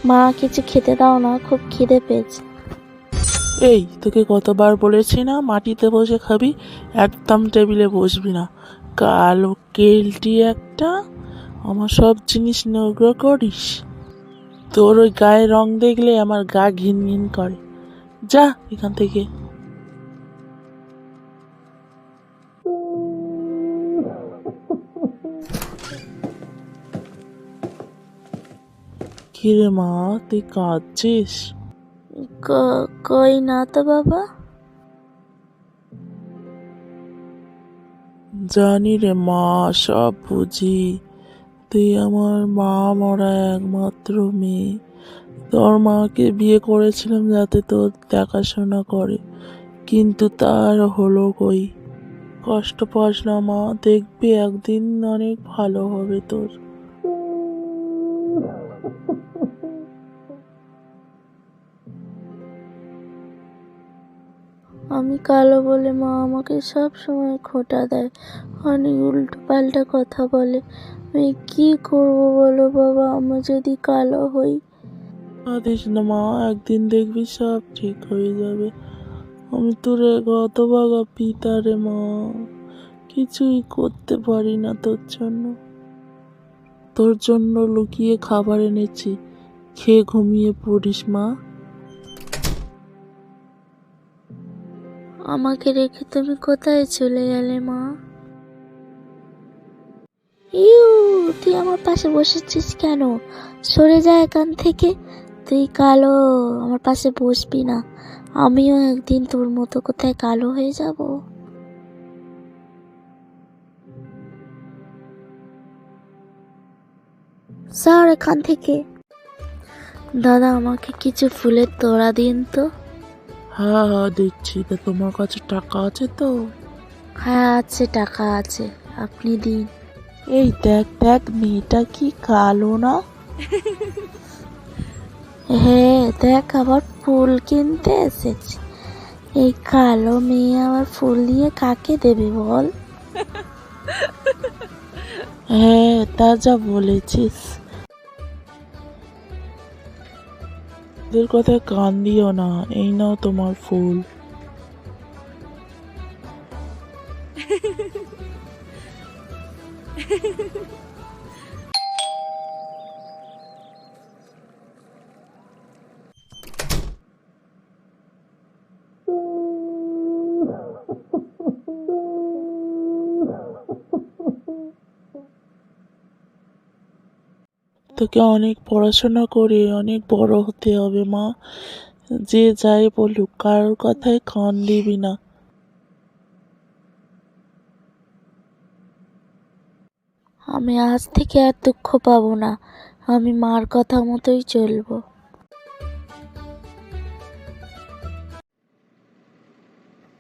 মা, কিছু খেতে দাও না, খুব খিদে পেয়েছে। এই, তোকে কতবার বলেছি না মাটিতে বসে খাবি, একদম টেবিলে বসবি না। কালো কেলটি একটা, আমার সব জিনিস নোংরা করিস। তোর ওই গায়ের রং দেখলে আমার গা ঘিন ঘিন করে। যা এখান থেকে। কিরে মা, তুই কাঁদছিস? কই না তো বাবা। জানি রে মা, সব বুঝি। তুই আমার মা মরা একমাত্র মেয়ে। তোর মাকে বিয়ে করেছিলাম যাতে তোর দেখাশোনা করে, কিন্তু তার হলো কই। কষ্ট পাস না মা, দেখবি একদিন অনেক ভালো হবে তোর। আমি কালো বলে মা আমাকে সব সময় খোঁটা দেয়, অনেক উল্টো পাল্টা কথা বলে। আমি কি করব বলো বাবা, আমি যদি কালো হই? কাঁদিস না মা, একদিন দেখবি সব ঠিক হয়ে যাবে। আমি তোরে হতভাগা পিতা রে মা, কিছুই করতে পারি না তোর জন্য। তোর জন্য লুকিয়ে খাবার এনেছি, খেয়ে ঘুমিয়ে পড়িস মা। আমাকে রেখে তুমি কোথায় চলে গেলে মা? ইউ, তুই আমার পাশে বসেছিস কেন? সরে যা এখান থেকে। তুই কালো, আমার পাশে বসবি না। আমিও একদিন তোর মতো কোথায় কালো হয়ে যাব। স্যার, এখান থেকে। দাদা, আমাকে কিছু ফুলের তোড়া দিন তো। হ্যাঁ হ্যাঁ দিচ্ছি। তা তোমার কাছে টাকা আছে তো? হ্যাঁ আছে, টাকা আছে, আপনি দিন। এই দেখ দেখ, মেয়েটা কি কালো না? হ্যাঁ দেখ, আবার ফুল কিনতে এসেছে। এই কালো মেয়ে আবার ফুল দিয়ে কাকে দেবে বল? হ্যাঁ, তা যা বলেছিস। ওদের কথায় কান দিও না, এই নাও তোমার ফুল। তোকে অনেক পড়াশোনা করে অনেক বড় হতে হবে মা। যে যাই বলুক, কারোর কথায় কান দিবি না। আমি আজ থেকে আর দুঃখ পাবো না, আমি মার কথা মতোই চলবো।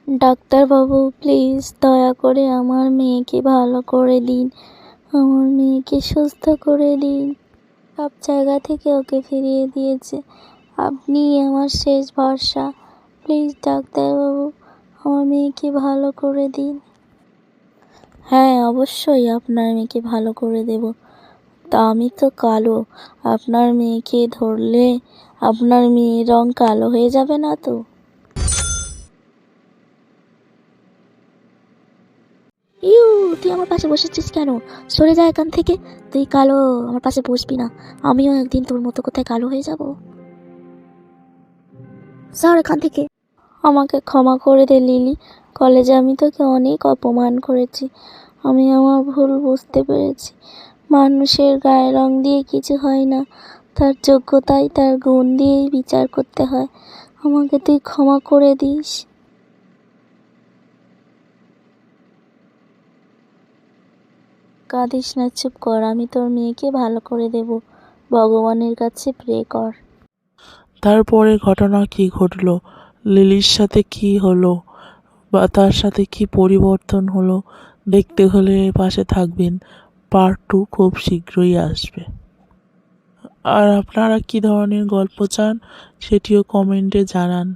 ডাক্তারবাবু, প্লিজ দয়া করে আমার মেয়েকে ভালো করে দিন, আমার মেয়েকে সুস্থ করে দিন। সব জায়গা থেকে ওকে ফিরিয়ে দিয়েছে, আপনি আমার শেষ ভরসা। প্লিজ ডাক্তারবাবু, আমার মেয়েকে ভালো করে দিন। হ্যাঁ অবশ্যই আপনার মেয়েকে ভালো করে দেব। তা আমি তো কালো, আপনার মেয়েকে ধরলে আপনার মেয়ের রং কালো হয়ে যাবে না তো? ইউ, তুই আমার পাশে বসেছিস কেন? সরে যা এখান থেকে। তুই কালো, আমার পাশে বসবি না। আমিও একদিন তোর মতো কোথায় কালো হয়ে যাব। স্যার, এখান থেকে। আমাকে ক্ষমা করে দে লিলি, কলেজে আমি তোকে অনেক অপমান করেছি। আমি আমার ভুল বুঝতে পেরেছি। মানুষের গায়ের রং দিয়ে কিছু হয় না, তার যোগ্যতায় তার গুণ দিয়েই বিচার করতে হয়। আমাকে তুই ক্ষমা করে দিস। কাঁদিস না, চুপ কর, আমি তোর মেয়েকে ভালো করে দেব। ভগবানের কাছে প্রে কর। তারপরে ঘটনা কি ঘটলো, লিলির সাথে কি হলো, বা তার সাথে কি পরিবর্তন হলো, দেখতে হলে পাশে থাকবেন। পার্ট 2 খুব শীঘ্রই আসবে। আর আপনারা কি ধরনের গল্প চান সেটিও কমেন্টে জানান।